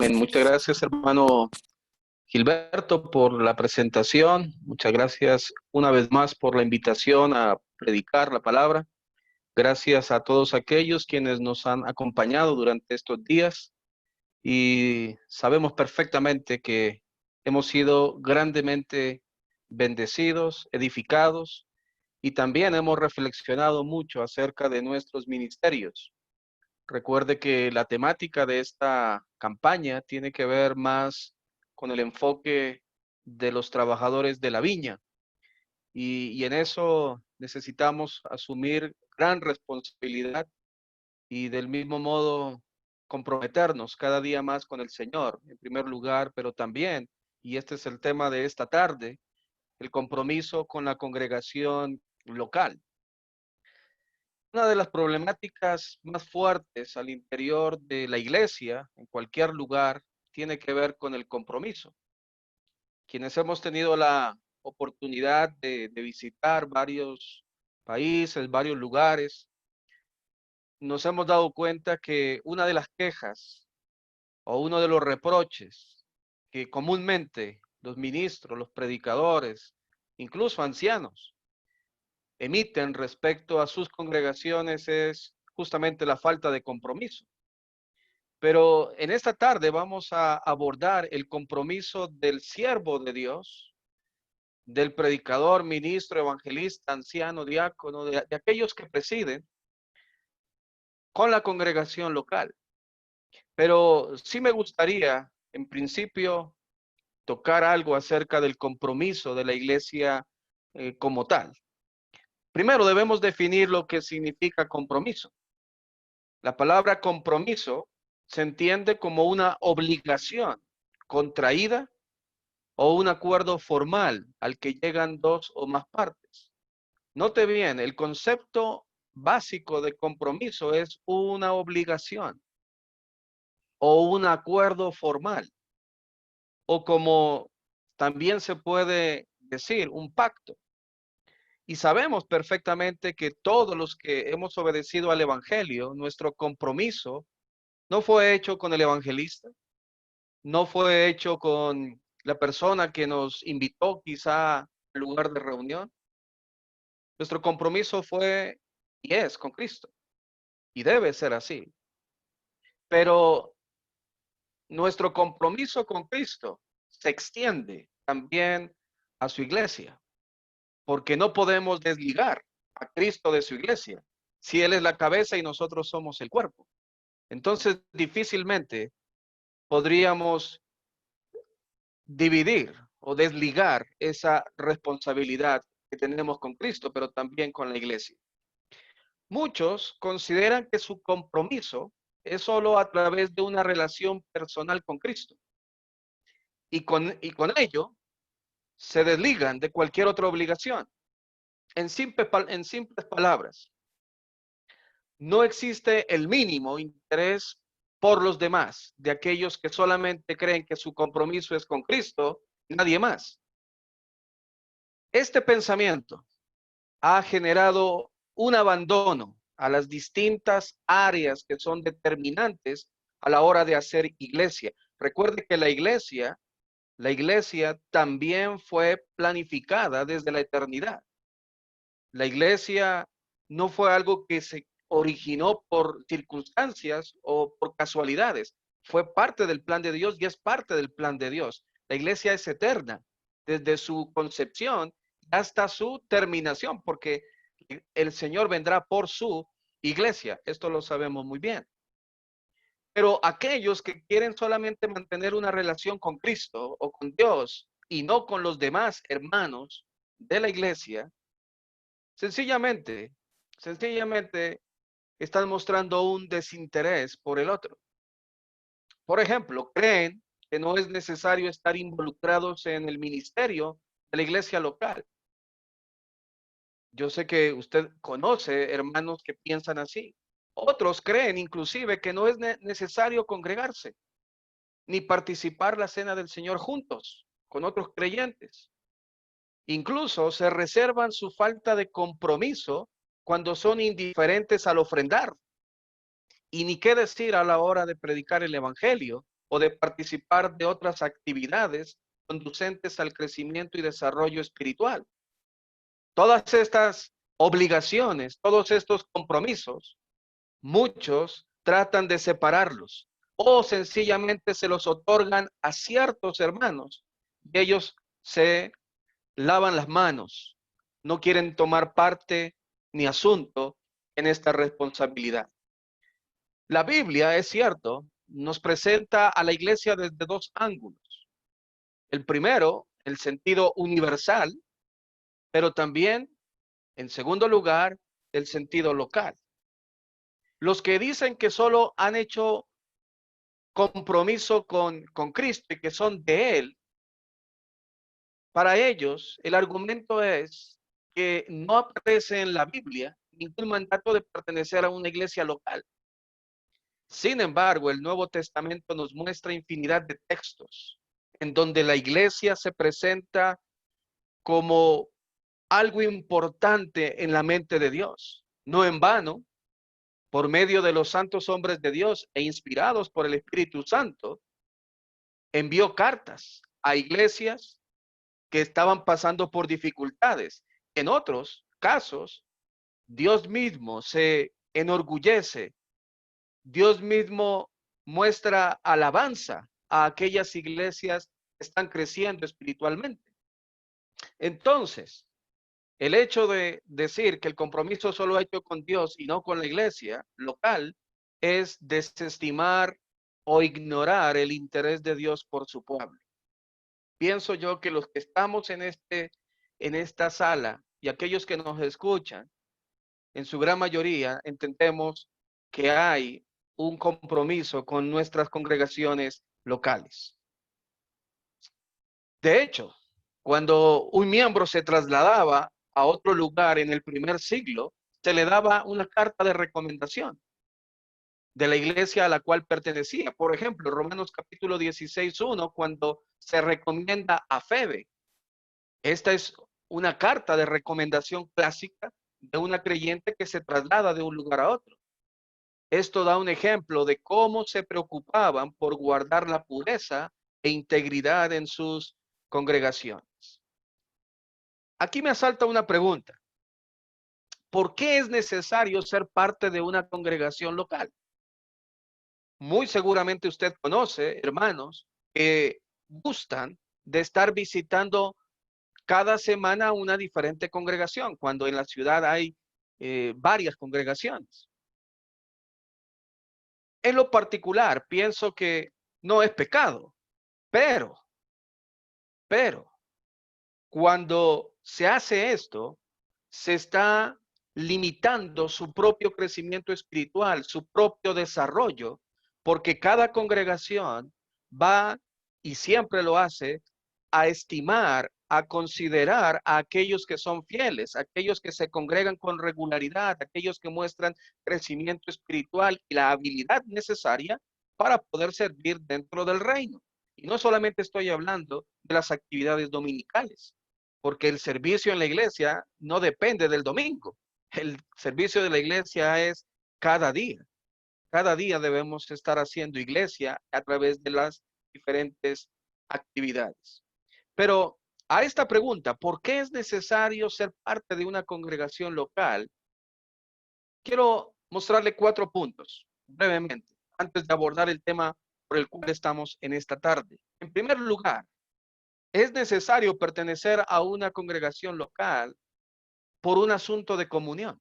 Bien, muchas gracias, hermano Gilberto, por la presentación. Muchas gracias una vez más por la invitación a predicar la palabra. Gracias a todos aquellos quienes nos han acompañado durante estos días y sabemos perfectamente que hemos sido grandemente bendecidos, edificados y también hemos reflexionado mucho acerca de nuestros ministerios. Recuerde que la temática de esta campaña tiene que ver más con el enfoque de los trabajadores de la viña y en eso necesitamos asumir gran responsabilidad y del mismo modo comprometernos cada día más con el Señor, en primer lugar, pero también, y este es el tema de esta tarde, el compromiso con la congregación local. Una de las problemáticas más fuertes al interior de la iglesia, en cualquier lugar, tiene que ver con el compromiso. Quienes hemos tenido la oportunidad de visitar varios países, varios lugares, nos hemos dado cuenta que una de las quejas o uno de los reproches que comúnmente los ministros, los predicadores, incluso ancianos, emiten respecto a sus congregaciones es justamente la falta de compromiso. Pero en esta tarde vamos a abordar el compromiso del siervo de Dios, del predicador, ministro, evangelista, anciano, diácono, de aquellos que presiden con la congregación local. Pero sí me gustaría, en principio, tocar algo acerca del compromiso de la iglesia como tal. Primero debemos definir lo que significa compromiso. La palabra compromiso se entiende como una obligación contraída o un acuerdo formal al que llegan dos o más partes. Note bien, el concepto básico de compromiso es una obligación o un acuerdo formal, o como también se puede decir, un pacto. Y sabemos perfectamente que todos los que hemos obedecido al Evangelio, nuestro compromiso no fue hecho con el evangelista, no fue hecho con la persona que nos invitó quizá al lugar de reunión. Nuestro compromiso fue y es con Cristo y debe ser así. Pero nuestro compromiso con Cristo se extiende también a su iglesia, porque no podemos desligar a Cristo de su iglesia si Él es la cabeza y nosotros somos el cuerpo. Entonces, difícilmente podríamos dividir o desligar esa responsabilidad que tenemos con Cristo, pero también con la iglesia. Muchos consideran que su compromiso es solo a través de una relación personal con Cristo y con ello se desligan de cualquier otra obligación. En simples palabras, no existe el mínimo interés por los demás, de aquellos que solamente creen que su compromiso es con Cristo y nadie más. Este pensamiento ha generado un abandono a las distintas áreas que son determinantes a la hora de hacer iglesia. Recuerde que la iglesia también fue planificada desde la eternidad. La iglesia no fue algo que se originó por circunstancias o por casualidades. Fue parte del plan de Dios y es parte del plan de Dios. La iglesia es eterna desde su concepción hasta su terminación, porque el Señor vendrá por su iglesia. Esto lo sabemos muy bien. Pero aquellos que quieren solamente mantener una relación con Cristo o con Dios y no con los demás hermanos de la iglesia, sencillamente están mostrando un desinterés por el otro. Por ejemplo, creen que no es necesario estar involucrados en el ministerio de la iglesia local. Yo sé que usted conoce hermanos que piensan así. Otros creen inclusive que no es necesario congregarse ni participar la cena del Señor juntos con otros creyentes. Incluso se reservan su falta de compromiso cuando son indiferentes al ofrendar. Y ni qué decir a la hora de predicar el evangelio, o de participar de otras actividades conducentes al crecimiento y desarrollo espiritual. Todas estas obligaciones, todos estos compromisos, muchos tratan de separarlos o sencillamente se los otorgan a ciertos hermanos y ellos se lavan las manos, no quieren tomar parte ni asunto en esta responsabilidad. La Biblia, es cierto, nos presenta a la iglesia desde dos ángulos. El primero, el sentido universal, pero también, en segundo lugar, el sentido local. Los que dicen que solo han hecho compromiso con Cristo y que son de Él, para ellos el argumento es que no aparece en la Biblia ningún mandato de pertenecer a una iglesia local. Sin embargo, el Nuevo Testamento nos muestra infinidad de textos en donde la iglesia se presenta como algo importante en la mente de Dios. No en vano, por medio de los santos hombres de Dios e inspirados por el Espíritu Santo, envió cartas a iglesias que estaban pasando por dificultades. En otros casos, Dios mismo se enorgullece, Dios mismo muestra alabanza a aquellas iglesias que están creciendo espiritualmente. Entonces, el hecho de decir que el compromiso solo hecho con Dios y no con la iglesia local es desestimar o ignorar el interés de Dios por su pueblo. Pienso yo que los que estamos en esta sala y aquellos que nos escuchan, en su gran mayoría entendemos que hay un compromiso con nuestras congregaciones locales. De hecho, cuando un miembro se trasladaba a otro lugar en el primer siglo, se le daba una carta de recomendación de la iglesia a la cual pertenecía. Por ejemplo, Romanos capítulo 16:1, cuando se recomienda a Febe. Esta es una carta de recomendación clásica de una creyente que se traslada de un lugar a otro. Esto da un ejemplo de cómo se preocupaban por guardar la pureza e integridad en sus congregaciones. Aquí me asalta una pregunta. ¿Por qué es necesario ser parte de una congregación local? Muy seguramente usted conoce, hermanos, que gustan de estar visitando cada semana una diferente congregación, cuando en la ciudad hay varias congregaciones. En lo particular, pienso que no es pecado, pero cuando se hace esto, se está limitando su propio crecimiento espiritual, su propio desarrollo, porque cada congregación va, y siempre lo hace, a estimar, a considerar a aquellos que son fieles, aquellos que se congregan con regularidad, aquellos que muestran crecimiento espiritual y la habilidad necesaria para poder servir dentro del reino. Y no solamente estoy hablando de las actividades dominicales, porque el servicio en la iglesia no depende del domingo. El servicio de la iglesia es cada día. Cada día debemos estar haciendo iglesia a través de las diferentes actividades. Pero a esta pregunta, ¿por qué es necesario ser parte de una congregación local? Quiero mostrarle 4 puntos, brevemente, antes de abordar el tema por el cual estamos en esta tarde. En primer lugar, es necesario pertenecer a una congregación local por un asunto de comunión.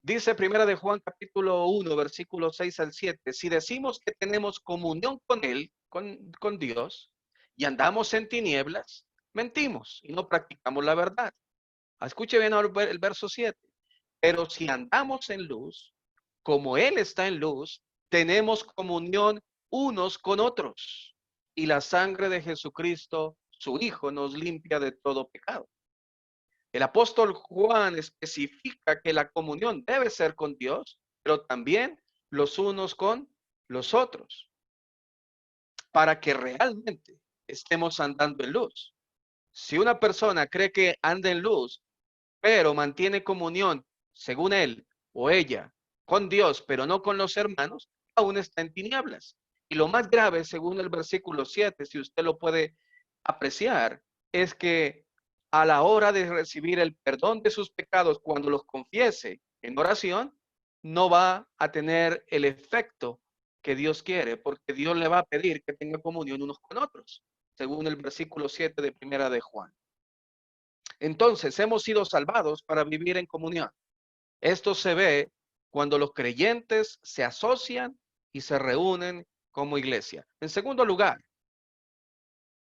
Dice Primera de Juan capítulo 1, versículos 6 al 7, si decimos que tenemos comunión con Él, con Dios, y andamos en tinieblas, mentimos y no practicamos la verdad. Escuche bien el verso 7. Pero si andamos en luz, como Él está en luz, tenemos comunión unos con otros. Y la sangre de Jesucristo, su Hijo, nos limpia de todo pecado. El apóstol Juan especifica que la comunión debe ser con Dios, pero también los unos con los otros, para que realmente estemos andando en luz. Si una persona cree que anda en luz, pero mantiene comunión, según él o ella, con Dios, pero no con los hermanos, aún está en tinieblas. Y lo más grave, según el versículo 7, si usted lo puede apreciar, es que a la hora de recibir el perdón de sus pecados, cuando los confiese en oración, no va a tener el efecto que Dios quiere, porque Dios le va a pedir que tenga comunión unos con otros, según el versículo 7 de Primera de Juan. Entonces, hemos sido salvados para vivir en comunión. Esto se ve cuando los creyentes se asocian y se reúnen como iglesia. En segundo lugar,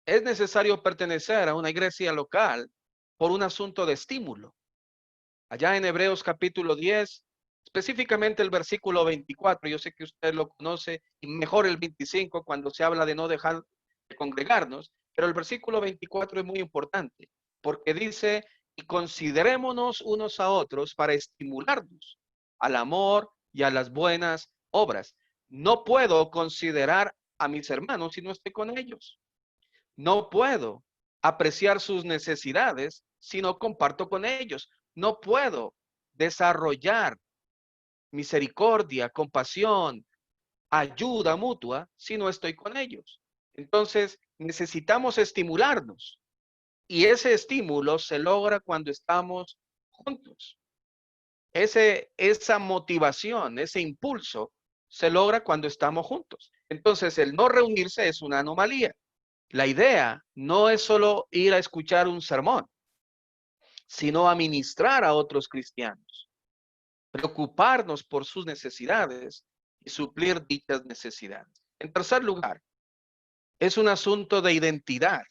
es necesario pertenecer a una iglesia local por un asunto de estímulo. Allá en Hebreos capítulo 10, específicamente el versículo 24, yo sé que usted lo conoce, y mejor el 25 cuando se habla de no dejar de congregarnos, pero el versículo 24 es muy importante, porque dice, y considerémonos unos a otros para estimularnos al amor y a las buenas obras. No puedo considerar a mis hermanos si no estoy con ellos. No puedo apreciar sus necesidades si no comparto con ellos. No puedo desarrollar misericordia, compasión, ayuda mutua si no estoy con ellos. Entonces, necesitamos estimularnos y ese estímulo se logra cuando estamos juntos. Esa motivación, ese impulso se logra cuando estamos juntos. Entonces, el no reunirse es una anomalía. La idea no es solo ir a escuchar un sermón, sino a ministrar a otros cristianos, preocuparnos por sus necesidades y suplir dichas necesidades. En tercer lugar, es un asunto de identidad.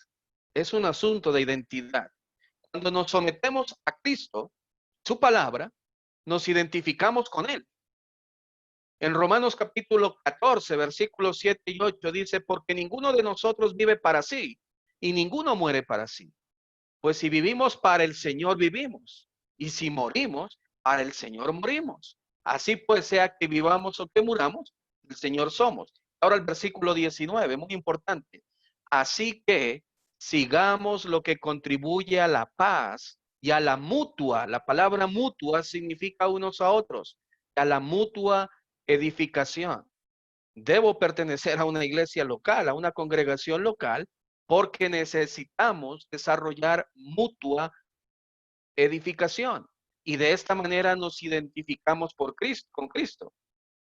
Es un asunto de identidad. Cuando nos sometemos a Cristo, su palabra, nos identificamos con Él. En Romanos capítulo 14, versículos 7 y 8 dice, porque ninguno de nosotros vive para sí y ninguno muere para sí. Pues si vivimos para el Señor vivimos, y si morimos, para el Señor morimos. Así pues, sea que vivamos o que muramos, el Señor somos. Ahora el versículo 19, muy importante. Así que sigamos lo que contribuye a la paz y a la mutua. La palabra mutua significa unos a otros, a la mutua edificación. Debo pertenecer a una iglesia local, a una congregación local, porque necesitamos desarrollar mutua edificación. Y de esta manera nos identificamos por Cristo, con Cristo,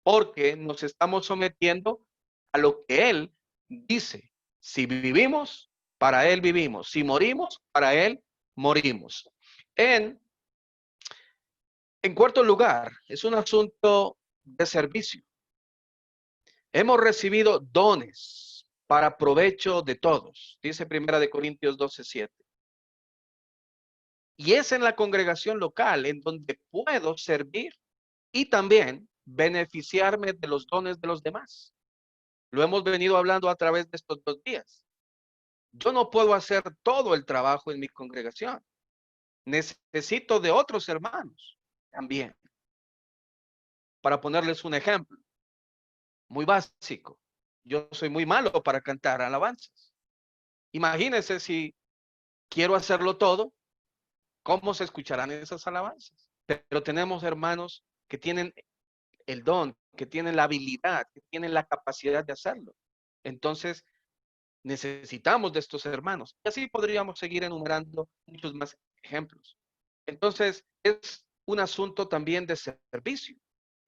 porque nos estamos sometiendo a lo que Él dice. Si vivimos, para Él vivimos. Si morimos, para Él morimos. En cuarto lugar, es un asunto de servicio. Hemos recibido dones para provecho de todos, dice Primera de Corintios 12:7. Y es en la congregación local en donde puedo servir y también beneficiarme de los dones de los demás. Lo hemos venido hablando a través de estos 2 días. Yo no puedo hacer todo el trabajo en mi congregación. Necesito de otros hermanos también. Para ponerles un ejemplo muy básico. Yo soy muy malo para cantar alabanzas. Imagínense si quiero hacerlo todo, ¿cómo se escucharán esas alabanzas? Pero tenemos hermanos que tienen el don, que tienen la habilidad, que tienen la capacidad de hacerlo. Entonces, necesitamos de estos hermanos. Y así podríamos seguir enumerando muchos más ejemplos. Entonces, es un asunto también de servicio.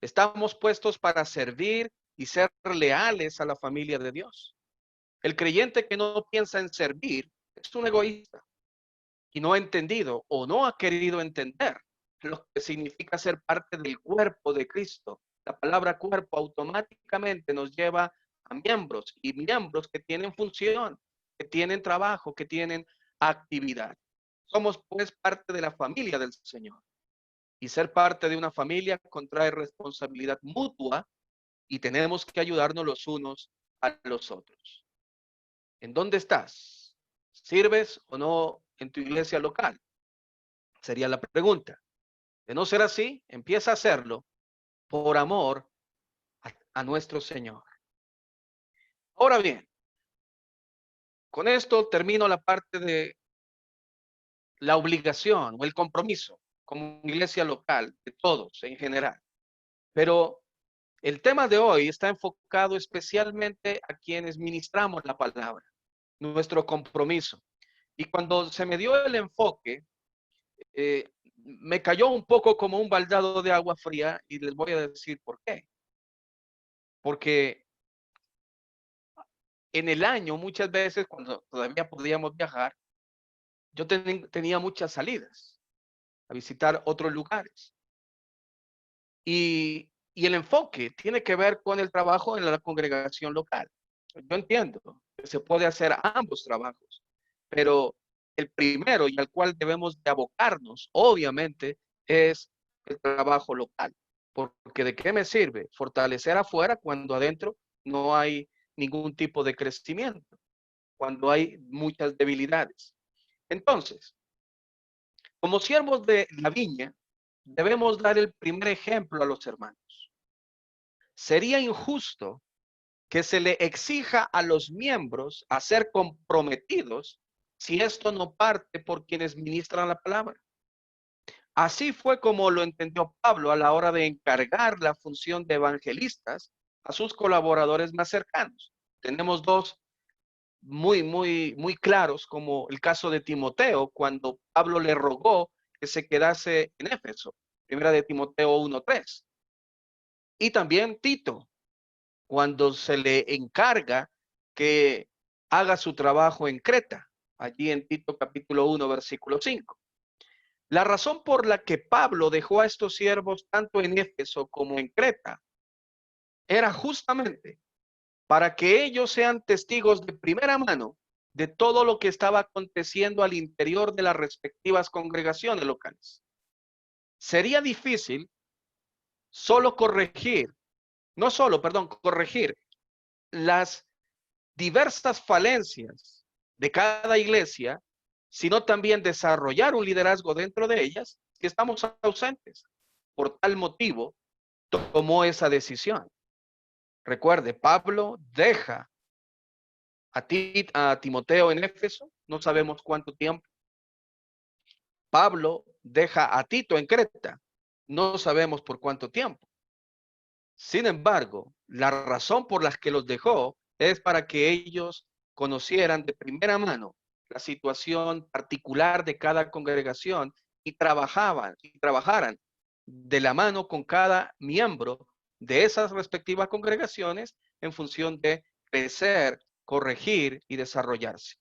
Estamos puestos para servir y ser leales a la familia de Dios. El creyente que no piensa en servir es un egoísta y no ha entendido o no ha querido entender lo que significa ser parte del cuerpo de Cristo. La palabra cuerpo automáticamente nos lleva a miembros y miembros que tienen función, que tienen trabajo, que tienen actividad. Somos pues parte de la familia del Señor. Y ser parte de una familia contrae responsabilidad mutua y tenemos que ayudarnos los unos a los otros. ¿En dónde estás? ¿Sirves o no en tu iglesia local? Sería la pregunta. De no ser así, empieza a hacerlo por amor a nuestro Señor. Ahora bien, con esto termino la parte de la obligación o el compromiso como iglesia local de todos en general. Pero El tema de hoy está enfocado especialmente a quienes ministramos la palabra, nuestro compromiso. Y cuando se me dio el enfoque, me cayó un poco como un baldado de agua fría y les voy a decir por qué. Porque en el año, muchas veces, cuando todavía podíamos viajar, yo tenía muchas salidas a visitar otros lugares. Y el enfoque tiene que ver con el trabajo en la congregación local. Yo entiendo que se puede hacer ambos trabajos, pero el primero y al cual debemos de abocarnos, obviamente, es el trabajo local. Porque ¿de qué me sirve fortalecer afuera cuando adentro no hay ningún tipo de crecimiento, cuando hay muchas debilidades? Entonces, como siervos de la viña, debemos dar el primer ejemplo a los hermanos. Sería injusto que se le exija a los miembros a ser comprometidos si esto no parte por quienes ministran la palabra. Así fue como lo entendió Pablo a la hora de encargar la función de evangelistas a sus colaboradores más cercanos. Tenemos dos muy claros, como el caso de Timoteo, cuando Pablo le rogó que se quedase en Éfeso, primera de Timoteo 1:3. Y también Tito, cuando se le encarga que haga su trabajo en Creta, allí en Tito capítulo 1, versículo 5. La razón por la que Pablo dejó a estos siervos tanto en Éfeso como en Creta era justamente para que ellos sean testigos de primera mano de todo lo que estaba aconteciendo al interior de las respectivas congregaciones locales. Sería difícil corregir las diversas falencias de cada iglesia, sino también desarrollar un liderazgo dentro de ellas si estamos ausentes. Por tal motivo, tomó esa decisión. Recuerde, Pablo deja a Timoteo en Éfeso, no sabemos cuánto tiempo. Pablo deja a Tito en Creta, no sabemos por cuánto tiempo. Sin embargo, la razón por la que los dejó es para que ellos conocieran de primera mano la situación particular de cada congregación y trabajaran de la mano con cada miembro de esas respectivas congregaciones en función de crecer, corregir y desarrollarse.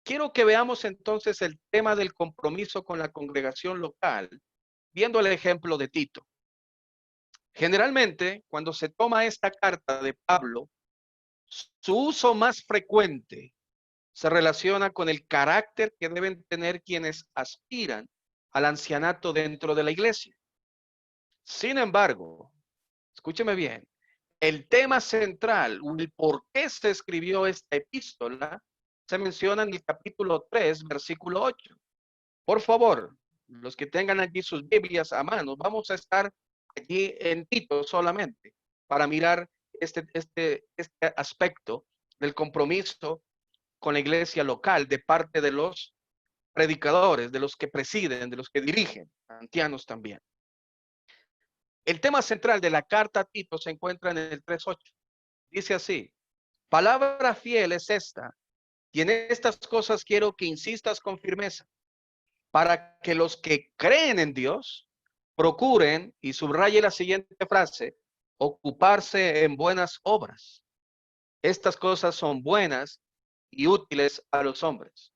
Quiero que veamos entonces el tema del compromiso con la congregación local, viendo el ejemplo de Tito. Generalmente, cuando se toma esta carta de Pablo, su uso más frecuente se relaciona con el carácter que deben tener quienes aspiran al ancianato dentro de la iglesia. Sin embargo, escúcheme bien, el tema central, el por qué se escribió esta epístola, se menciona en el capítulo 3, versículo 8. Por favor, los que tengan aquí sus Biblias a mano, vamos a estar allí en Tito solamente para mirar este aspecto del compromiso con la iglesia local de parte de los predicadores, de los que presiden, de los que dirigen, ancianos también. El tema central de la carta a Tito se encuentra en el 3:8. Dice así: palabra fiel es esta, y en estas cosas quiero que insistas con firmeza, para que los que creen en Dios procuren, y subraye la siguiente frase, ocuparse en buenas obras. Estas cosas son buenas y útiles a los hombres.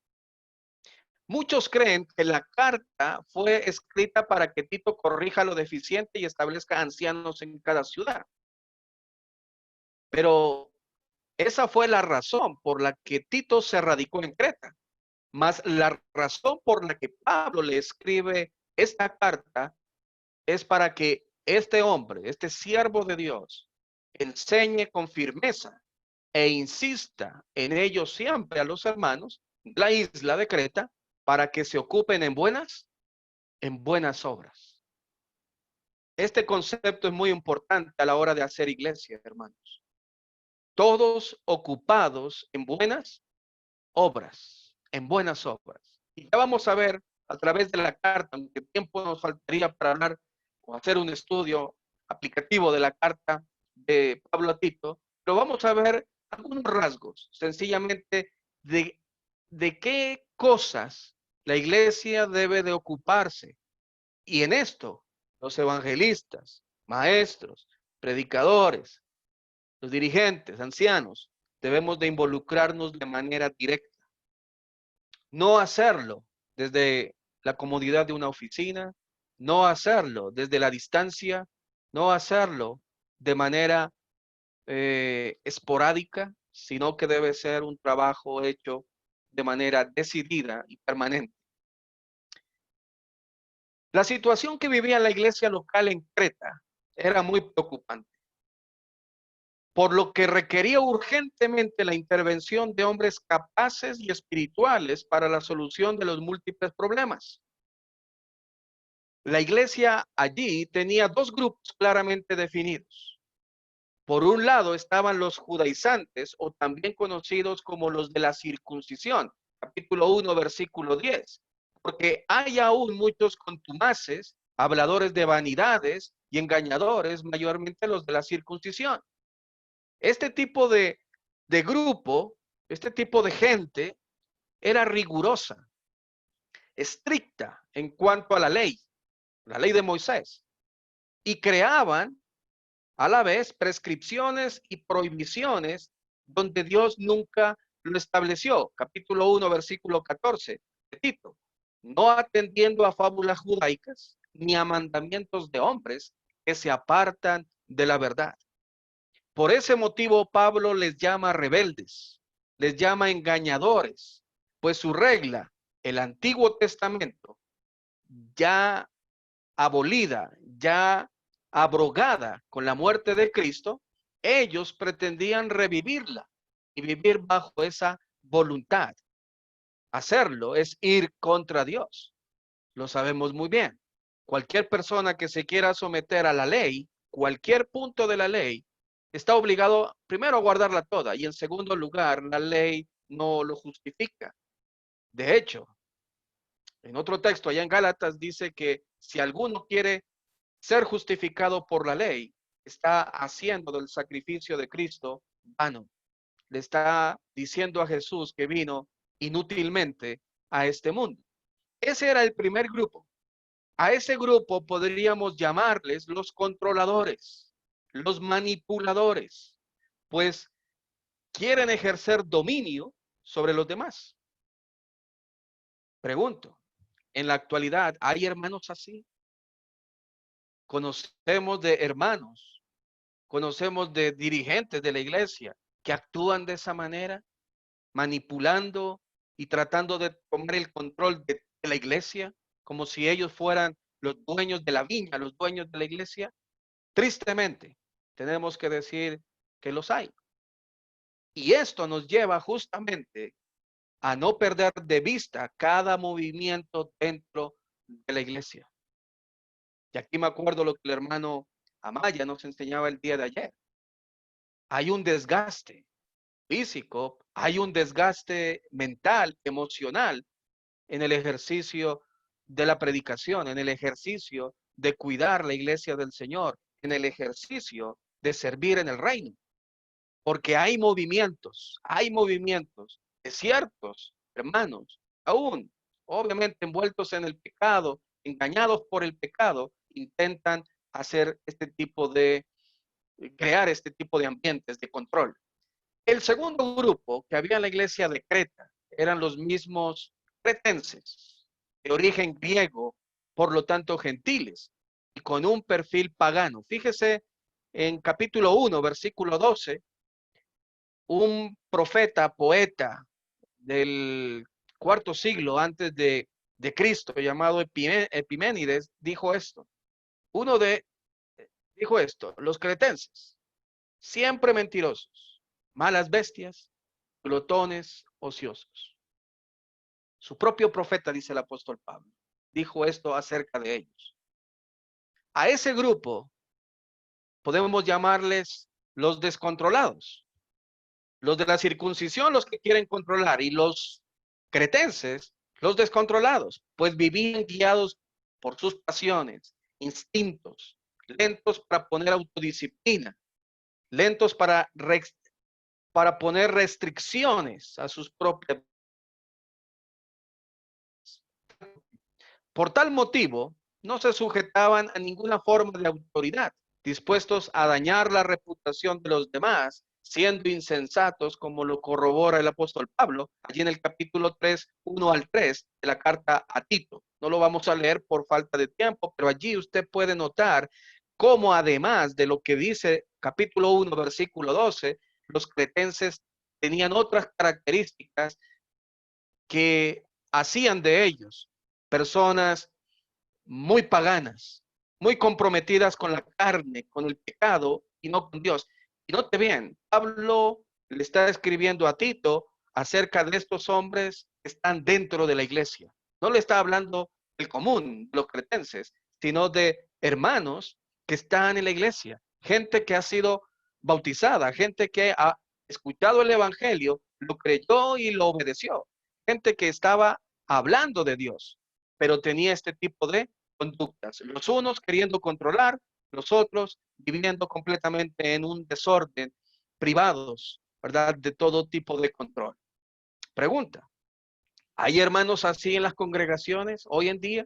Muchos creen que la carta fue escrita para que Tito corrija lo deficiente y establezca ancianos en cada ciudad. Pero esa fue la razón por la que Tito se radicó en Creta. Mas la razón por la que Pablo le escribe esta carta es para que este hombre, este siervo de Dios, enseñe con firmeza e insista en ello siempre a los hermanos, la isla de Creta, para que se ocupen en buenas obras. Este concepto es muy importante a la hora de hacer iglesia, hermanos. Todos ocupados en buenas obras, en buenas obras. Y ya vamos a ver a través de la carta, aunque tiempo nos faltaría para hablar o hacer un estudio aplicativo de la carta de Pablo a Tito, pero vamos a ver algunos rasgos, sencillamente, de qué cosas la iglesia debe de ocuparse. Y en esto, los evangelistas, maestros, predicadores, los dirigentes, ancianos, debemos de involucrarnos de manera directa. No hacerlo desde la comodidad de una oficina, no hacerlo desde la distancia, no hacerlo de manera esporádica, sino que debe ser un trabajo hecho de manera decidida y permanente. La situación que vivía la iglesia local en Creta era muy preocupante, por lo que requería urgentemente la intervención de hombres capaces y espirituales para la solución de los múltiples problemas. La iglesia allí tenía dos grupos claramente definidos. Por un lado estaban los judaizantes, o también conocidos como los de la circuncisión, capítulo 1, versículo 10, porque hay aún muchos contumaces, habladores de vanidades y engañadores, mayormente los de la circuncisión. Este tipo de grupo, este tipo de gente era rigurosa, estricta en cuanto a la ley de Moisés, y creaban a la vez prescripciones y prohibiciones donde Dios nunca lo estableció. Capítulo 1, versículo 14 de Tito. No atendiendo a fábulas judaicas ni a mandamientos de hombres que se apartan de la verdad. Por ese motivo Pablo les llama rebeldes, les llama engañadores, pues su regla, el Antiguo Testamento, ya abolida, ya abrogada con la muerte de Cristo, ellos pretendían revivirla y vivir bajo esa voluntad. Hacerlo es ir contra Dios. Lo sabemos muy bien. Cualquier persona que se quiera someter a la ley, cualquier punto de la ley, está obligado primero a guardarla toda y en segundo lugar, la ley no lo justifica. De hecho, en otro texto allá en Gálatas dice que si alguno quiere ser justificado por la ley, está haciendo del sacrificio de Cristo vano. Le está diciendo a Jesús que vino inútilmente a este mundo. Ese era el primer grupo. A ese grupo podríamos llamarles los controladores, los manipuladores, pues quieren ejercer dominio sobre los demás. Pregunto, ¿en la actualidad hay hermanos así? Conocemos de hermanos, conocemos de dirigentes de la iglesia que actúan de esa manera, manipulando y tratando de tomar el control de la iglesia, como si ellos fueran los dueños de la viña, los dueños de la iglesia. Tristemente, tenemos que decir que los hay. Y esto nos lleva justamente a no perder de vista cada movimiento dentro de la iglesia. Y aquí me acuerdo lo que el hermano Amaya nos enseñaba el día de ayer. Hay un desgaste físico, hay un desgaste mental, emocional en el ejercicio de la predicación, en el ejercicio de cuidar la iglesia del Señor, en el ejercicio de servir en el reino. Porque hay movimientos de ciertos hermanos, aún obviamente envueltos en el pecado, engañados por el pecado, intentan hacer este tipo de, crear este tipo de ambientes de control. El segundo grupo que había en la iglesia de Creta eran los mismos cretenses, de origen griego, por lo tanto gentiles, y con un perfil pagano. Fíjese en capítulo 1, versículo 12, un profeta, poeta del cuarto siglo antes de Cristo, llamado Epiménides, dijo esto. Dijo esto, los cretenses, siempre mentirosos, malas bestias, glotones, ociosos. Su propio profeta, dice el apóstol Pablo, dijo esto acerca de ellos. A ese grupo podemos llamarles los descontrolados, los de la circuncisión, los que quieren controlar, y los cretenses, los descontrolados, pues vivían guiados por sus pasiones, instintos, lentos para poner autodisciplina, lentos para poner restricciones a sus propias. Por tal motivo, no se sujetaban a ninguna forma de autoridad, dispuestos a dañar la reputación de los demás, siendo insensatos, como lo corrobora el apóstol Pablo, allí en el capítulo 3, 1 al 3 de la carta a Tito. No lo vamos a leer por falta de tiempo, pero allí usted puede notar cómo, además de lo que dice capítulo 1, versículo 12, los cretenses tenían otras características que hacían de ellos personas muy paganas, muy comprometidas con la carne, con el pecado y no con Dios. Y note bien, Pablo le está escribiendo a Tito acerca de estos hombres que están dentro de la iglesia. No le está hablando del común, los cretenses, sino de hermanos que están en la iglesia, gente que ha sido bautizada, gente que ha escuchado el evangelio, lo creyó y lo obedeció, gente que estaba hablando de Dios, pero tenía este tipo de conductas. Los unos queriendo controlar, los otros viviendo completamente en un desorden, privados, ¿verdad? De todo tipo de control. Pregunta, ¿hay hermanos así en las congregaciones hoy en día?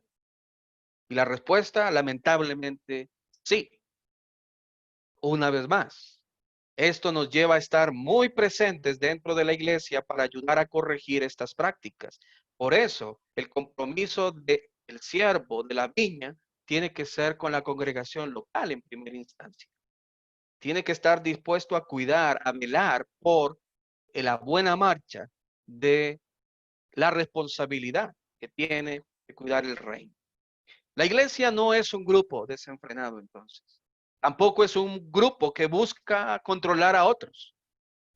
Y la respuesta, lamentablemente, sí. Una vez más, esto nos lleva a estar muy presentes dentro de la iglesia para ayudar a corregir estas prácticas. Por eso, el compromiso del siervo de la viña tiene que ser con la congregación local en primera instancia. Tiene que estar dispuesto a cuidar, a velar por la buena marcha de la responsabilidad que tiene de cuidar el reino. La iglesia no es un grupo desenfrenado, entonces. Tampoco es un grupo que busca controlar a otros.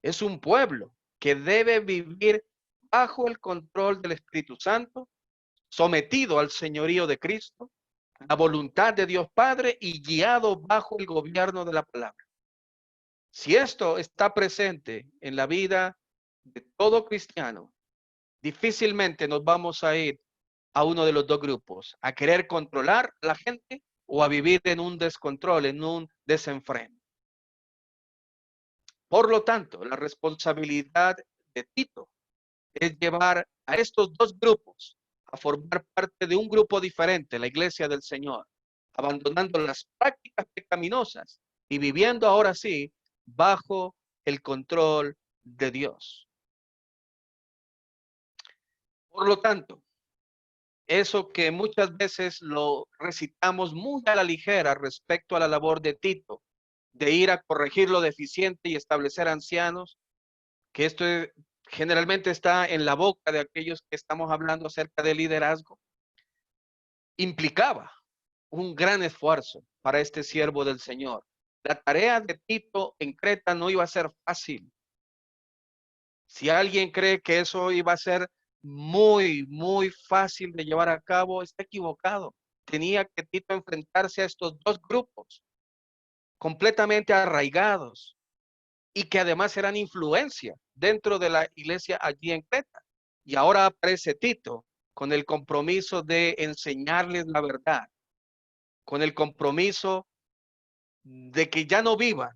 Es un pueblo que debe vivir bajo el control del Espíritu Santo, sometido al señorío de Cristo, la voluntad de Dios Padre y guiado bajo el gobierno de la palabra. Si esto está presente en la vida de todo cristiano, difícilmente nos vamos a ir a uno de los dos grupos, a querer controlar a la gente o a vivir en un descontrol, en un desenfreno. Por lo tanto, la responsabilidad de Tito es llevar a estos dos grupos a formar parte de un grupo diferente, la iglesia del Señor, abandonando las prácticas pecaminosas y viviendo ahora sí bajo el control de Dios. Por lo tanto, eso que muchas veces lo recitamos muy a la ligera respecto a la labor de Tito, de ir a corregir lo deficiente y establecer ancianos, que esto generalmente está en la boca de aquellos que estamos hablando acerca de liderazgo, implicaba un gran esfuerzo para este siervo del Señor. La tarea de Tito en Creta no iba a ser fácil. Si alguien cree que eso iba a ser muy fácil de llevar a cabo, está equivocado. Tenía que Tito enfrentarse a estos dos grupos completamente arraigados y que además eran influencia dentro de la iglesia allí en Creta. Y ahora aparece Tito con el compromiso de enseñarles la verdad, con el compromiso de que ya no vivan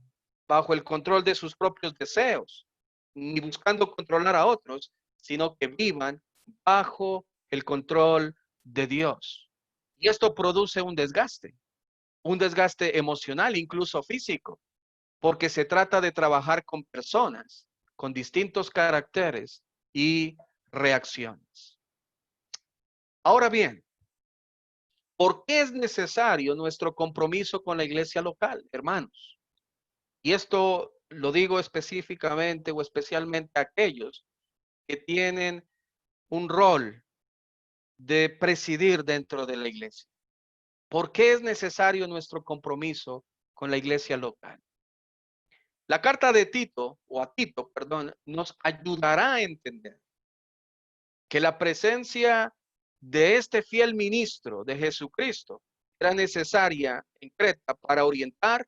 bajo el control de sus propios deseos, ni buscando controlar a otros, sino que vivan bajo el control de Dios. Y esto produce un desgaste emocional, incluso físico, porque se trata de trabajar con personas con distintos caracteres y reacciones. Ahora bien, ¿por qué es necesario nuestro compromiso con la iglesia local, hermanos? Y esto lo digo específicamente o especialmente a aquellos que tienen un rol de presidir dentro de la iglesia. ¿Por qué es necesario nuestro compromiso con la iglesia local? La carta de Tito, o a Tito, perdón, nos ayudará a entender que la presencia de este fiel ministro de Jesucristo era necesaria en Creta para orientar,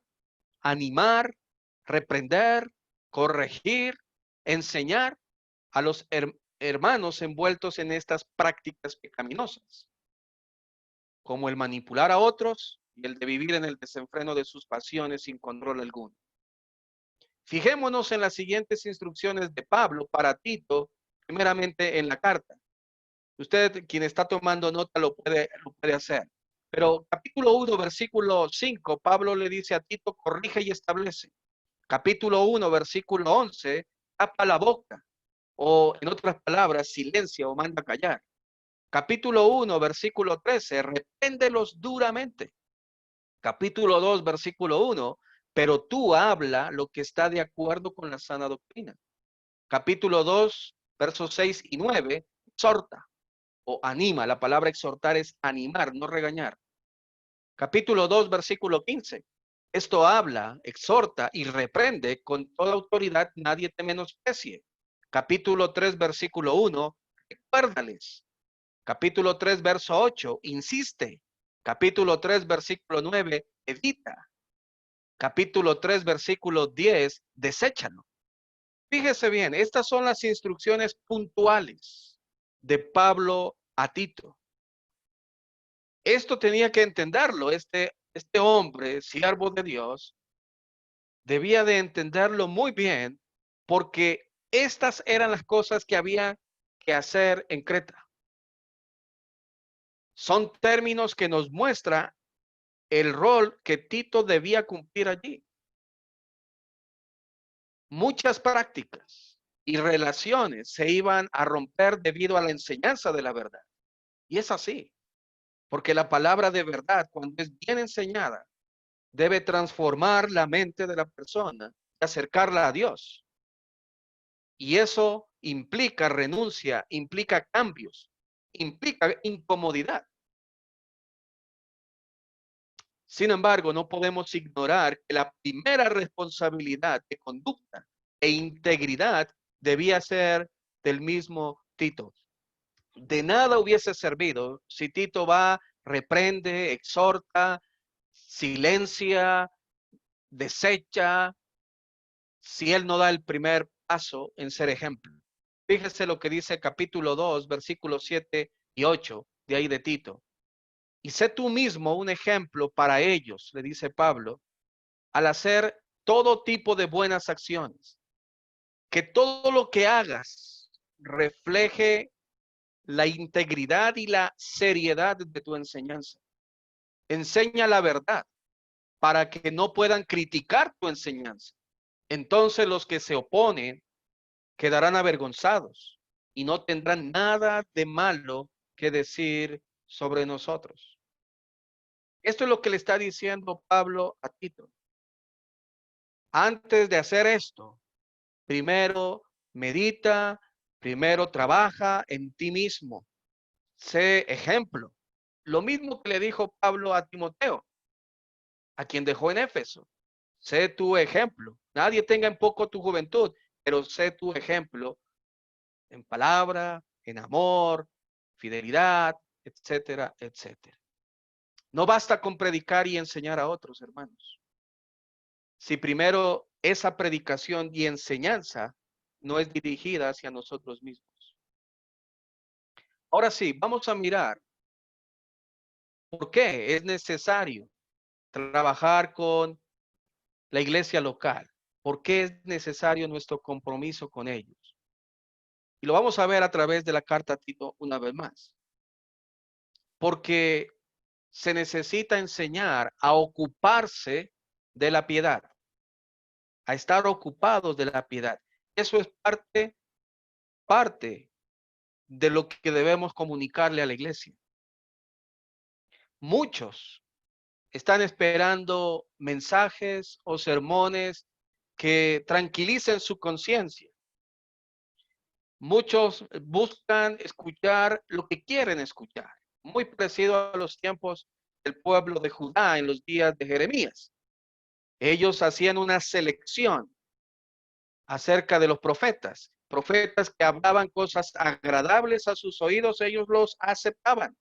animar, reprender, corregir, enseñar a los hermanos envueltos en estas prácticas pecaminosas, como el manipular a otros, y el de vivir en el desenfreno de sus pasiones sin control alguno. Fijémonos en las siguientes instrucciones de Pablo para Tito, primeramente en la carta. Usted, quien está tomando nota, lo puede hacer. Pero capítulo 1, versículo 5, Pablo le dice a Tito, corrige y establece. Capítulo 1, versículo 11, tapa la boca, o en otras palabras, silencia o manda callar. Capítulo 1, versículo 13, repréndelos duramente. Capítulo 2, versículo 1, pero tú habla lo que está de acuerdo con la sana doctrina. Capítulo 2, versos 6 y 9, exhorta o anima. La palabra exhortar es animar, no regañar. Capítulo 2, versículo 15. Esto habla, exhorta y reprende con toda autoridad, nadie te menosprecie. Capítulo 3, versículo 1, recuérdales. Capítulo 3, verso 8, insiste. Capítulo 3, versículo 9, evita. Capítulo 3, versículo 10, deséchalo. Fíjese bien, estas son las instrucciones puntuales de Pablo a Tito. Esto tenía que entenderlo, este hombre, siervo de Dios, debía de entenderlo muy bien, porque estas eran las cosas que había que hacer en Creta. Son términos que nos muestra el rol que Tito debía cumplir allí. Muchas prácticas y relaciones se iban a romper debido a la enseñanza de la verdad. Y es así, porque la palabra de verdad, cuando es bien enseñada, debe transformar la mente de la persona y acercarla a Dios. Y eso implica renuncia, implica cambios, implica incomodidad. Sin embargo, no podemos ignorar que la primera responsabilidad de conducta e integridad debía ser del mismo Tito. De nada hubiese servido si Tito va, reprende, exhorta, silencia, desecha, si él no da el primer paso en ser ejemplo. Fíjese lo que dice capítulo 2, versículos 7 y 8 de ahí de Tito. Y sé tú mismo un ejemplo para ellos, le dice Pablo, al hacer todo tipo de buenas acciones. Que todo lo que hagas refleje la integridad y la seriedad de tu enseñanza. Enseña la verdad para que no puedan criticar tu enseñanza. Entonces los que se oponen quedarán avergonzados y no tendrán nada de malo que decir sobre nosotros. Esto es lo que le está diciendo Pablo a Tito. Antes de hacer esto, primero medita, primero trabaja en ti mismo. Sé ejemplo. Lo mismo que le dijo Pablo a Timoteo, a quien dejó en Éfeso. Sé tu ejemplo. Nadie tenga en poco tu juventud, pero sé tu ejemplo en palabra, en amor, fidelidad, etcétera, etcétera. No basta con predicar y enseñar a otros, hermanos. Si primero esa predicación y enseñanza no es dirigida hacia nosotros mismos. Ahora sí, vamos a mirar por qué es necesario trabajar con la iglesia local. ¿Por qué es necesario nuestro compromiso con ellos? Y lo vamos a ver a través de la carta a Tito una vez más. Porque se necesita enseñar a ocuparse de la piedad, a estar ocupados de la piedad. Eso es parte de lo que debemos comunicarle a la iglesia. Muchos están esperando mensajes o sermones que tranquilicen su conciencia. Muchos buscan escuchar lo que quieren escuchar, muy parecido a los tiempos del pueblo de Judá en los días de Jeremías. Ellos hacían una selección acerca de los profetas. Profetas que hablaban cosas agradables a sus oídos, ellos los aceptaban.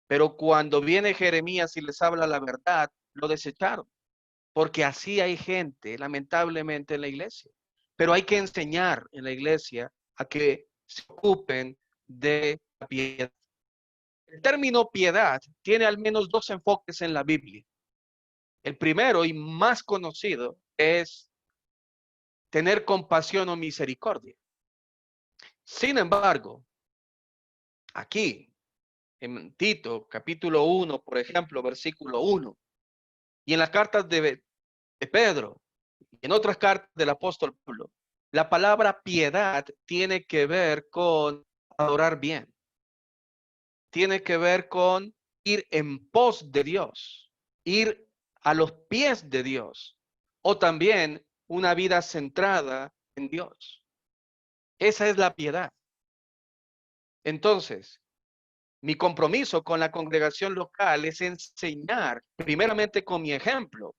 Pero cuando viene Jeremías y les habla la verdad, lo desecharon. Porque así hay gente, lamentablemente, en la iglesia. Pero hay que enseñar en la iglesia a que se ocupen de la piedad. El término piedad tiene al menos dos enfoques en la Biblia. El primero y más conocido es tener compasión o misericordia. Sin embargo, aquí en Tito, capítulo 1, por ejemplo, versículo 1, y en las cartas de Pedro, y en otras cartas del apóstol Pablo, la palabra piedad tiene que ver con adorar bien, tiene que ver con ir en pos de Dios, ir a los pies de Dios, o también una vida centrada en Dios. Esa es la piedad. Entonces, mi compromiso con la congregación local es enseñar, primeramente con mi ejemplo,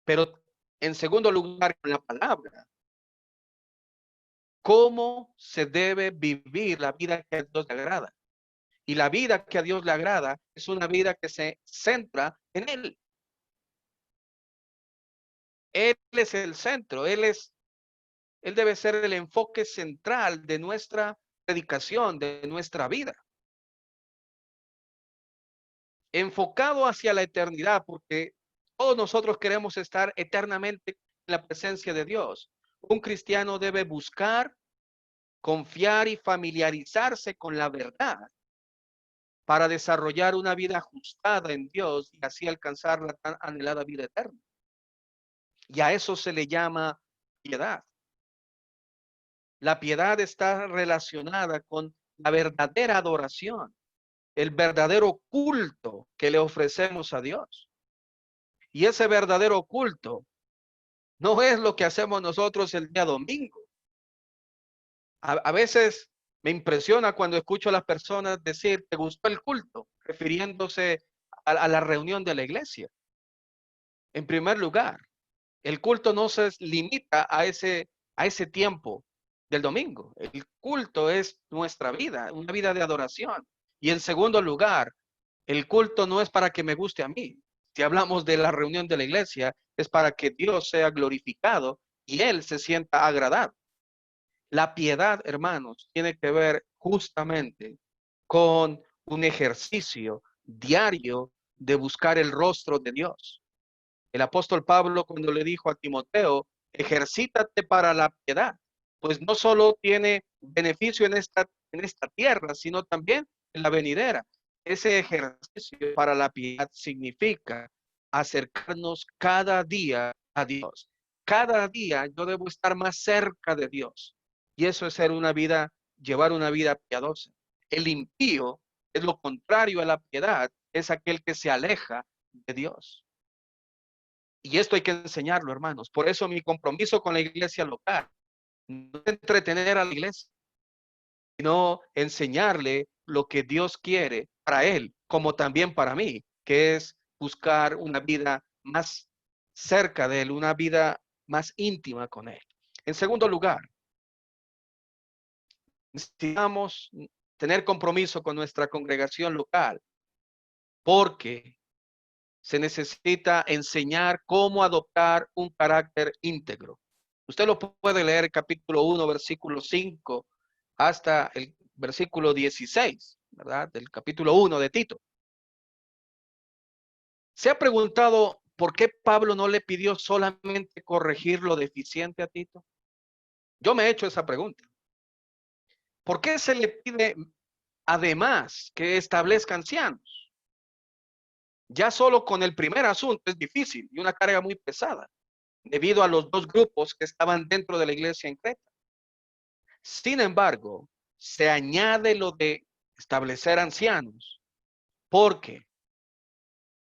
pero en segundo lugar con la palabra, cómo se debe vivir la vida que a Dios le agrada. Y la vida que a Dios le agrada es una vida que se centra en Él. Él es el centro, Él debe ser el enfoque central de nuestra predicación, de nuestra vida. Enfocado hacia la eternidad, porque todos nosotros queremos estar eternamente en la presencia de Dios. Un cristiano debe buscar, confiar y familiarizarse con la verdad para desarrollar una vida ajustada en Dios y así alcanzar la tan anhelada vida eterna. Y a eso se le llama piedad. La piedad está relacionada con la verdadera adoración, el verdadero culto que le ofrecemos a Dios. Y ese verdadero culto no es lo que hacemos nosotros el día domingo. A veces me impresiona cuando escucho a las personas decir, ¿te gustó el culto? Refiriéndose a la reunión de la iglesia. En primer lugar, el culto no se limita a ese tiempo del domingo. El culto es nuestra vida, una vida de adoración. Y en segundo lugar, el culto no es para que me guste a mí. Si hablamos de la reunión de la iglesia, es para que Dios sea glorificado y Él se sienta agradado. La piedad, hermanos, tiene que ver justamente con un ejercicio diario de buscar el rostro de Dios. El apóstol Pablo cuando le dijo a Timoteo, ejercítate para la piedad, pues no solo tiene beneficio en esta tierra, sino también en la venidera. Ese ejercicio para la piedad significa acercarnos cada día a Dios. Cada día yo debo estar más cerca de Dios. Y eso es ser una vida, llevar una vida piadosa. El impío es lo contrario a la piedad, es aquel que se aleja de Dios. Y esto hay que enseñarlo, hermanos. Por eso mi compromiso con la iglesia local no es entretener a la iglesia, sino enseñarle lo que Dios quiere para él, como también para mí, que es buscar una vida más cerca de él, una vida más íntima con él. En segundo lugar, necesitamos tener compromiso con nuestra congregación local, porque se necesita enseñar cómo adoptar un carácter íntegro. Usted lo puede leer capítulo 1, versículo 5 hasta el versículo 16, ¿verdad? Del capítulo 1 de Tito. ¿Se ha preguntado por qué Pablo no le pidió solamente corregir lo deficiente a Tito? Yo me he hecho esa pregunta. ¿Por qué se le pide además que establezca ancianos? Ya solo con el primer asunto es difícil y una carga muy pesada, debido a los dos grupos que estaban dentro de la iglesia en Creta. Sin embargo, se añade lo de establecer ancianos. ¿Por qué?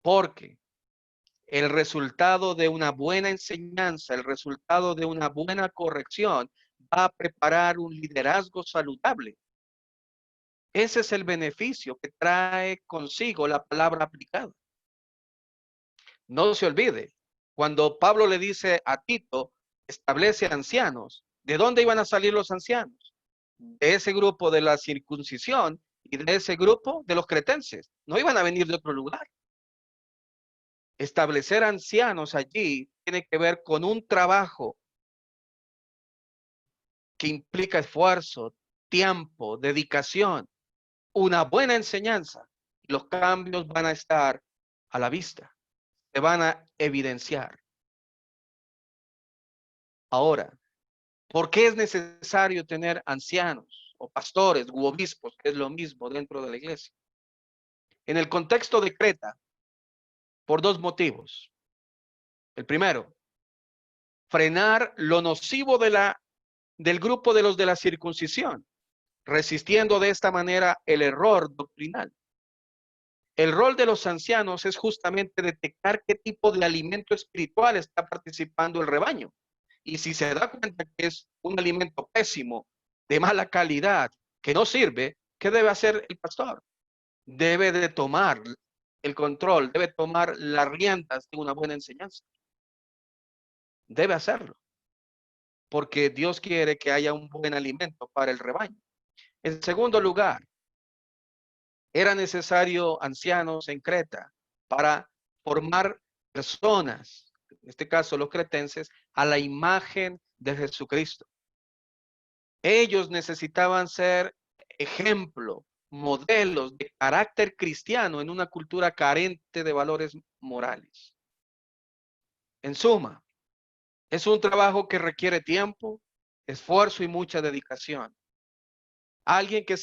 Porque el resultado de una buena enseñanza, el resultado de una buena corrección, va a preparar un liderazgo saludable. Ese es el beneficio que trae consigo la palabra aplicada. No se olvide, cuando Pablo le dice a Tito, establece ancianos, ¿de dónde iban a salir los ancianos? De ese grupo de la circuncisión y de ese grupo de los cretenses. No iban a venir de otro lugar. Establecer ancianos allí tiene que ver con un trabajo que implica esfuerzo, tiempo, dedicación, una buena enseñanza. Los cambios van a estar a la vista. se van a evidenciar. Ahora, ¿por qué es necesario tener ancianos o pastores u obispos, que es lo mismo dentro de la iglesia? En el contexto de Creta, por dos motivos. El primero, frenar lo nocivo del grupo de los de la circuncisión, resistiendo de esta manera el error doctrinal. El rol de los ancianos es justamente detectar qué tipo de alimento espiritual está participando el rebaño. Y si se da cuenta que es un alimento pésimo, de mala calidad, que no sirve, ¿qué debe hacer el pastor? Debe de tomar el control, debe tomar las riendas de una buena enseñanza. Debe hacerlo, porque Dios quiere que haya un buen alimento para el rebaño. En segundo lugar, era necesario ancianos en Creta para formar personas, en este caso los cretenses, a la imagen de Jesucristo. Ellos necesitaban ser ejemplo, modelos de carácter cristiano en una cultura carente de valores morales. En suma, es un trabajo que requiere tiempo, esfuerzo y mucha dedicación. Alguien que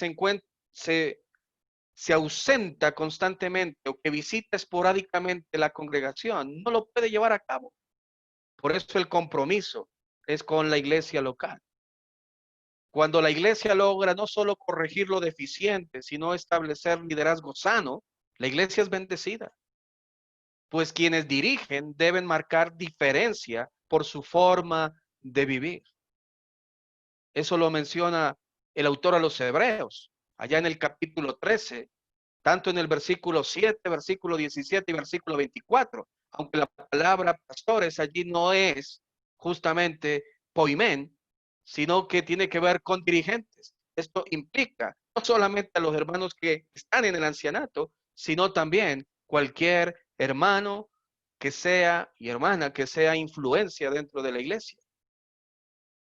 se ausenta constantemente o que visita esporádicamente la congregación no lo puede llevar a cabo. Por eso el compromiso es con la iglesia local. Cuando la iglesia logra no solo corregir lo deficiente, sino establecer liderazgo sano, la iglesia es bendecida. Pues quienes dirigen deben marcar diferencia por su forma de vivir. Eso lo menciona el autor a los Hebreos, allá en el capítulo 13, tanto en el versículo 7, versículo 17 y versículo 24. Aunque la palabra pastores allí no es justamente poimen, sino que tiene que ver con dirigentes. Esto implica no solamente a los hermanos que están en el ancianato, sino también cualquier hermano que sea y hermana que sea influencia dentro de la iglesia.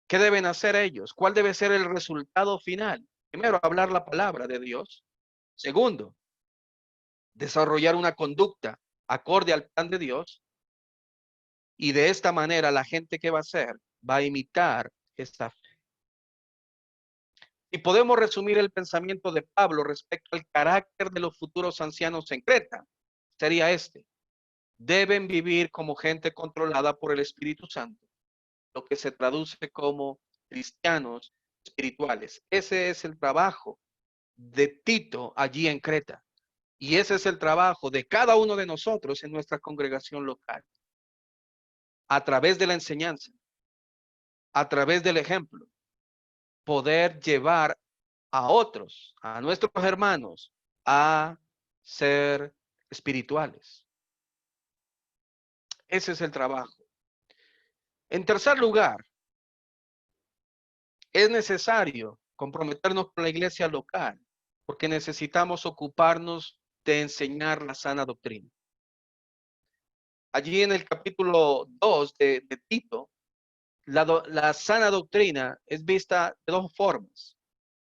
¿Qué deben hacer ellos? ¿Cuál debe ser el resultado final? Primero, hablar la palabra de Dios. Segundo, desarrollar una conducta acorde al plan de Dios. Y de esta manera la gente que va a hacer va a imitar esta fe. Y podemos resumir el pensamiento de Pablo respecto al carácter de los futuros ancianos en Creta. Sería este: deben vivir como gente controlada por el Espíritu Santo, lo que se traduce como cristianos espirituales. Ese es el trabajo de Tito allí en Creta. Y ese es el trabajo de cada uno de nosotros en nuestra congregación local. A través de la enseñanza, a través del ejemplo, poder llevar a otros, a nuestros hermanos, a ser espirituales. Ese es el trabajo. En tercer lugar, es necesario comprometernos con la iglesia local, porque necesitamos ocuparnos de enseñar la sana doctrina. Allí en el capítulo 2 de Tito, la sana doctrina es vista de dos formas.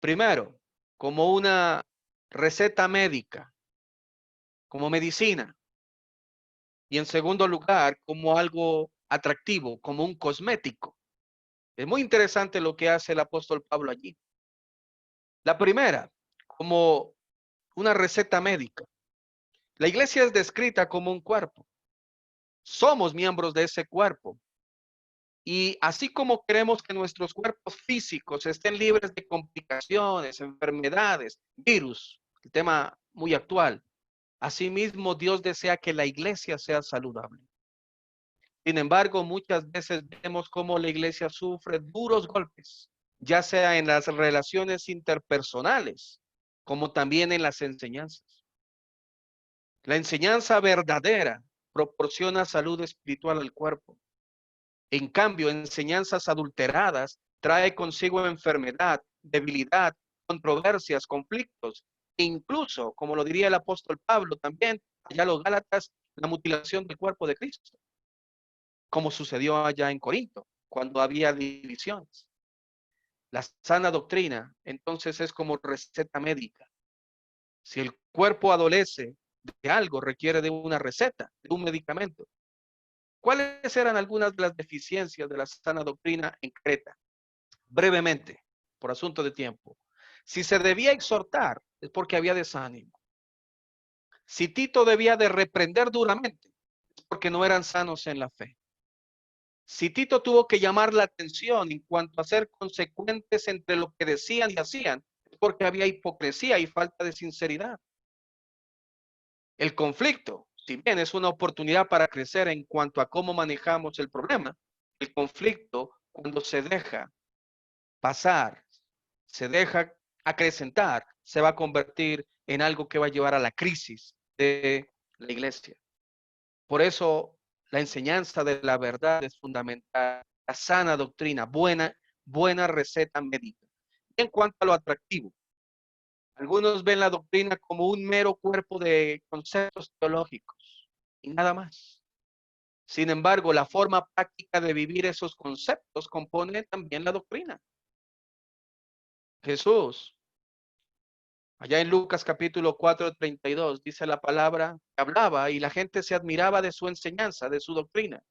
Primero, como una receta médica, como medicina. Y en segundo lugar, como algo atractivo, como un cosmético. Es muy interesante lo que hace el apóstol Pablo allí. La primera, como una receta médica. La iglesia es descrita como un cuerpo. Somos miembros de ese cuerpo. Y así como queremos que nuestros cuerpos físicos estén libres de complicaciones, enfermedades, virus, el tema muy actual, asimismo Dios desea que la iglesia sea saludable. Sin embargo, muchas veces vemos cómo la iglesia sufre duros golpes, ya sea en las relaciones interpersonales, como también en las enseñanzas. La enseñanza verdadera proporciona salud espiritual al cuerpo. En cambio, enseñanzas adulteradas trae consigo enfermedad, debilidad, controversias, conflictos, e incluso, como lo diría el apóstol Pablo también, allá los Gálatas, la mutilación del cuerpo de Cristo, como sucedió allá en Corinto, cuando había divisiones. La sana doctrina, entonces, es como receta médica. Si el cuerpo adolece, de algo requiere de una receta, de un medicamento. ¿Cuáles eran algunas de las deficiencias de la sana doctrina en Creta? Brevemente, por asunto de tiempo. Si se debía exhortar, es porque había desánimo. Si Tito debía de reprender duramente, es porque no eran sanos en la fe. Si Tito tuvo que llamar la atención en cuanto a ser consecuentes entre lo que decían y hacían, es porque había hipocresía y falta de sinceridad. El conflicto, si bien es una oportunidad para crecer en cuanto a cómo manejamos el problema, el conflicto, cuando se deja pasar, se deja acrecentar, se va a convertir en algo que va a llevar a la crisis de la iglesia. Por eso la enseñanza de la verdad es fundamental, la sana doctrina, buena receta médica. En cuanto a lo atractivo, algunos ven la doctrina como un mero cuerpo de conceptos teológicos y nada más. Sin embargo, la forma práctica de vivir esos conceptos compone también la doctrina. Jesús, allá en Lucas capítulo 4:32, dice la palabra, hablaba y la gente se admiraba de su enseñanza, de su doctrina,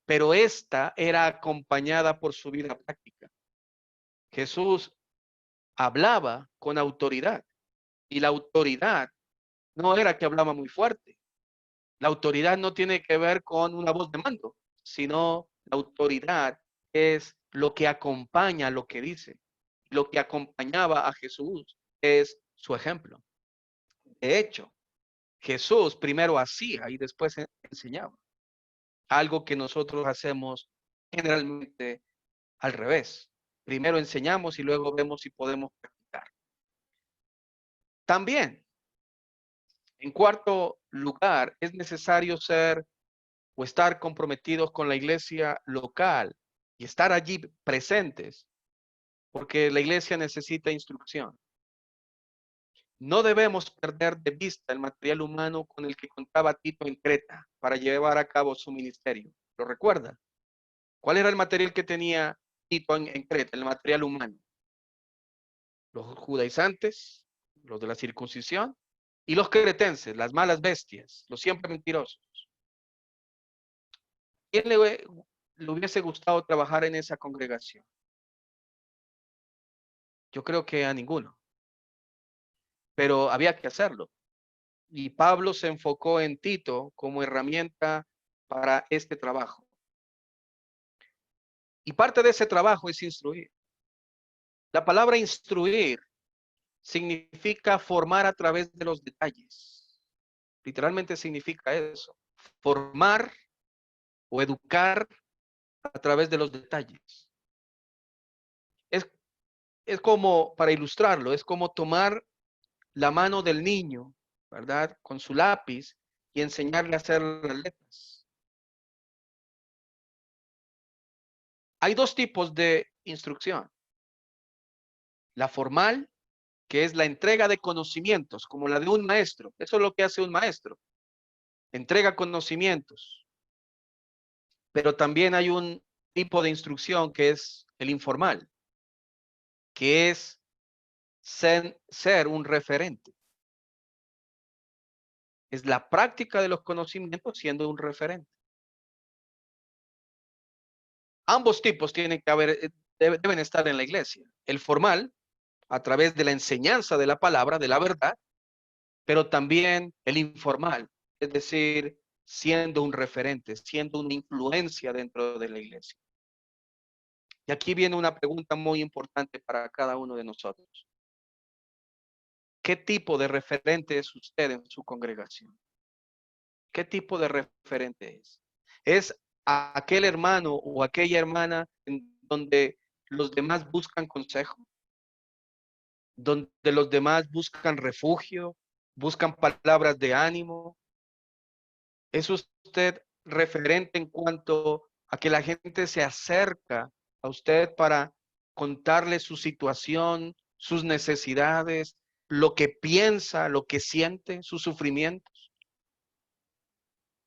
pero esta era acompañada por su vida práctica. Jesús hablaba con autoridad y la autoridad no era que hablaba muy fuerte. La autoridad no tiene que ver con una voz de mando, sino la autoridad es lo que acompaña lo que dice. Lo que acompañaba a Jesús es su ejemplo. De hecho, Jesús primero hacía y después enseñaba. Algo que nosotros hacemos generalmente al revés. Primero enseñamos y luego vemos si podemos practicar. También, en cuarto lugar, es necesario ser o estar comprometidos con la iglesia local y estar allí presentes, porque la iglesia necesita instrucción. No debemos perder de vista el material humano con el que contaba Tito en Creta para llevar a cabo su ministerio. ¿Lo recuerda? ¿Cuál era el material que tenía Tito en Creta? El material humano. Los judaizantes, los de la circuncisión, y los cretenses, las malas bestias, los siempre mentirosos. ¿Quién le hubiese gustado trabajar en esa congregación? Yo creo que a ninguno, pero había que hacerlo. Y Pablo se enfocó en Tito como herramienta para este trabajo. Y parte de ese trabajo es instruir. La palabra instruir significa formar a través de los detalles. Literalmente significa eso. Formar o educar a través de los detalles. Es, es como, para ilustrarlo, es como tomar la mano del niño, ¿verdad? Con su lápiz y enseñarle a hacer las letras. Hay dos tipos de instrucción. La formal, que es la entrega de conocimientos, como la de un maestro. Eso es lo que hace un maestro. Entrega conocimientos. Pero también hay un tipo de instrucción que es el informal, que es ser un referente. Es la práctica de los conocimientos siendo un referente. Ambos tipos tienen que deben estar en la iglesia. El formal, a través de la enseñanza de la palabra, de la verdad, pero también el informal, es decir, siendo un referente, siendo una influencia dentro de la iglesia. Y aquí viene una pregunta muy importante para cada uno de nosotros. ¿Qué tipo de referente es usted en su congregación? ¿Qué tipo de referente es? ¿Es aquel hermano o aquella hermana en donde los demás buscan consejo? ¿Donde los demás buscan refugio? ¿Buscan palabras de ánimo? ¿Es usted referente en cuanto a que la gente se acerca a usted para contarle su situación, sus necesidades, lo que piensa, lo que siente, sus sufrimientos?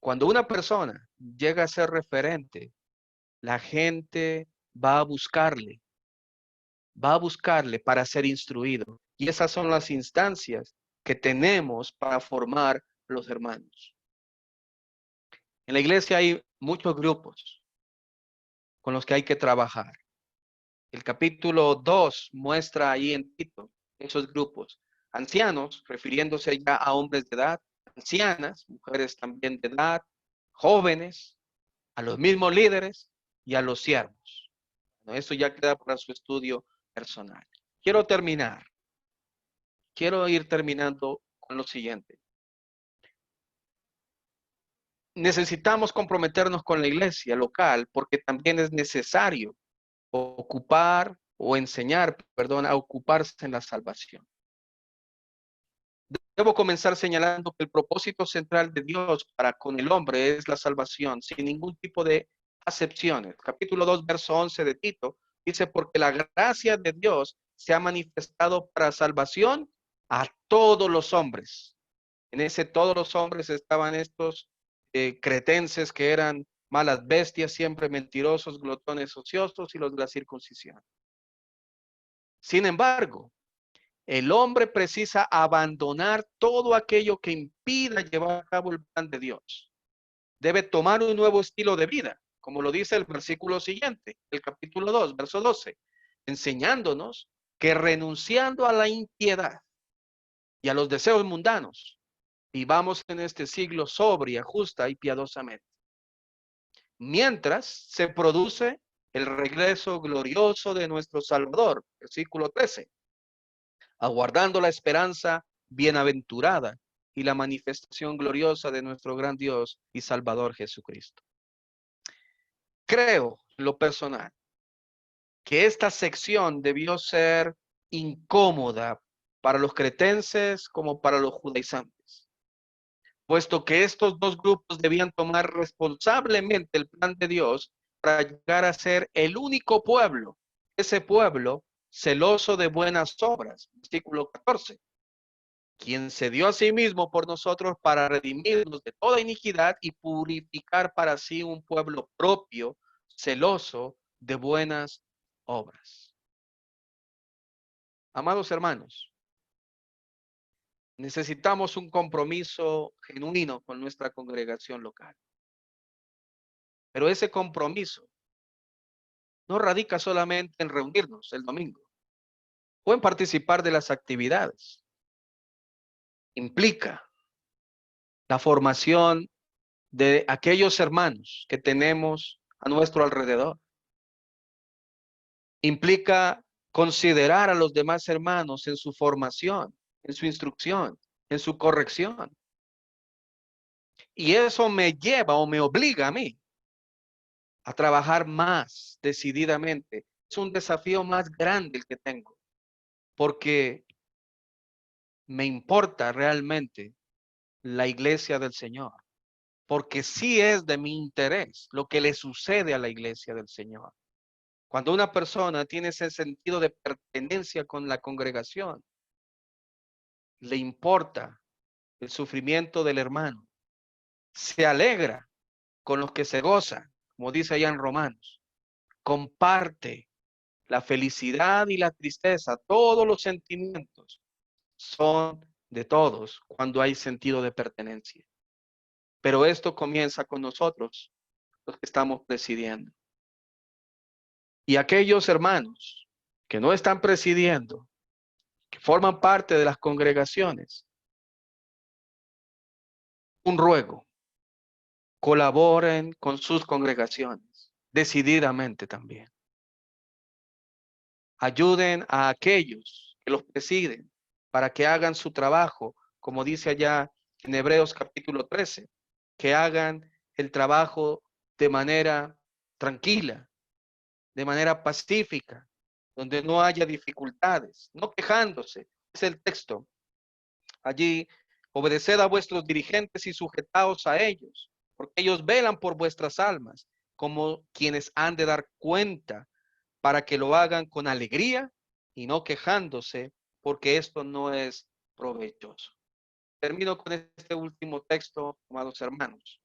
Cuando una persona llega a ser referente, la gente va a buscarle para ser instruido. Y esas son las instancias que tenemos para formar los hermanos. En la iglesia hay muchos grupos con los que hay que trabajar. El capítulo 2 muestra ahí en Tito esos grupos. Ancianos, refiriéndose ya a hombres de edad, ancianas, mujeres también de edad, jóvenes, a los mismos líderes y a los siervos. Bueno, eso ya queda para su estudio personal. Quiero terminar. Quiero ir terminando con lo siguiente. Necesitamos comprometernos con la iglesia local porque también es necesario ocupar o enseñar, perdón, a ocuparse en la salvación. Debo comenzar señalando que el propósito central de Dios para con el hombre es la salvación, sin ningún tipo de acepciones. Capítulo 2, verso 11 de Tito, dice, porque la gracia de Dios se ha manifestado para salvación a todos los hombres. En ese todos los hombres estaban estos cretenses que eran malas bestias, siempre mentirosos, glotones, ociosos y los de la circuncisión. Sin embargo, el hombre precisa abandonar todo aquello que impida llevar a cabo el plan de Dios. Debe tomar un nuevo estilo de vida, como lo dice el versículo siguiente, el capítulo 2, verso 12, enseñándonos que renunciando a la impiedad y a los deseos mundanos, vivamos en este siglo sobria, justa y piadosamente. Mientras se produce el regreso glorioso de nuestro Salvador, versículo 13, aguardando la esperanza bienaventurada y la manifestación gloriosa de nuestro gran Dios y Salvador Jesucristo. Creo, en lo personal, que esta sección debió ser incómoda para los cretenses como para los judaizantes, puesto que estos dos grupos debían tomar responsablemente el plan de Dios para llegar a ser el único pueblo, ese pueblo celoso de buenas obras, versículo 14, quien se dio a sí mismo por nosotros para redimirnos de toda iniquidad y purificar para sí un pueblo propio, celoso de buenas obras. Amados hermanos, necesitamos un compromiso genuino con nuestra congregación local. Pero ese compromiso no radica solamente en reunirnos el domingo o en participar de las actividades. Implica la formación de aquellos hermanos que tenemos a nuestro alrededor. Implica considerar a los demás hermanos en su formación, en su instrucción, en su corrección. Y eso me lleva o me obliga a mí a trabajar más decididamente. Es un desafío más grande el que tengo, porque me importa realmente la iglesia del Señor, porque sí es de mi interés lo que le sucede a la iglesia del Señor. Cuando una persona tiene ese sentido de pertenencia con la congregación, le importa el sufrimiento del hermano, se alegra con los que se gozan, como dice allá en Romanos, comparte la felicidad y la tristeza, todos los sentimientos son de todos cuando hay sentido de pertenencia. Pero esto comienza con nosotros, los que estamos presidiendo. Y aquellos hermanos que no están presidiendo, que forman parte de las congregaciones, un ruego, colaboren con sus congregaciones, decididamente también. Ayuden a aquellos que los presiden para que hagan su trabajo, como dice allá en Hebreos capítulo 13, que hagan el trabajo de manera tranquila, de manera pacífica, donde no haya dificultades, no quejándose. Es el texto. Allí, obedeced a vuestros dirigentes y sujetaos a ellos, porque ellos velan por vuestras almas, como quienes han de dar cuenta, para que lo hagan con alegría y no quejándose, porque esto no es provechoso. Termino con este último texto, amados hermanos.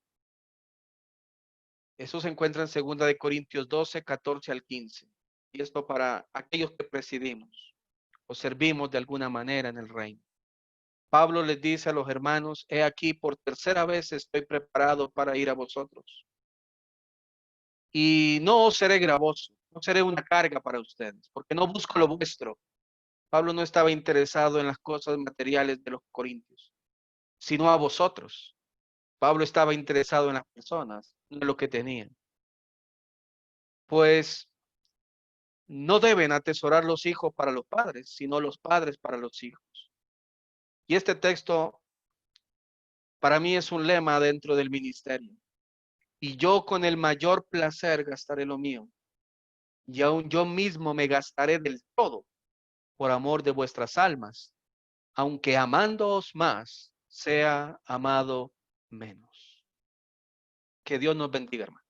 Eso se encuentra en 2 de Corintios 12, 14 al 15. Y esto para aquellos que presidimos o servimos de alguna manera en el reino. Pablo les dice a los hermanos, he aquí por tercera vez estoy preparado para ir a vosotros. Y no os seré gravoso, no seré una carga para ustedes, porque no busco lo vuestro. Pablo no estaba interesado en las cosas materiales de los corintios, sino a vosotros. Pablo estaba interesado en las personas, no en lo que tenían. Pues no deben atesorar los hijos para los padres, sino los padres para los hijos. Y este texto para mí es un lema dentro del ministerio. Y yo con el mayor placer gastaré lo mío, y aún yo mismo me gastaré del todo por amor de vuestras almas, aunque amándoos más, sea amado menos. Que Dios nos bendiga, hermano.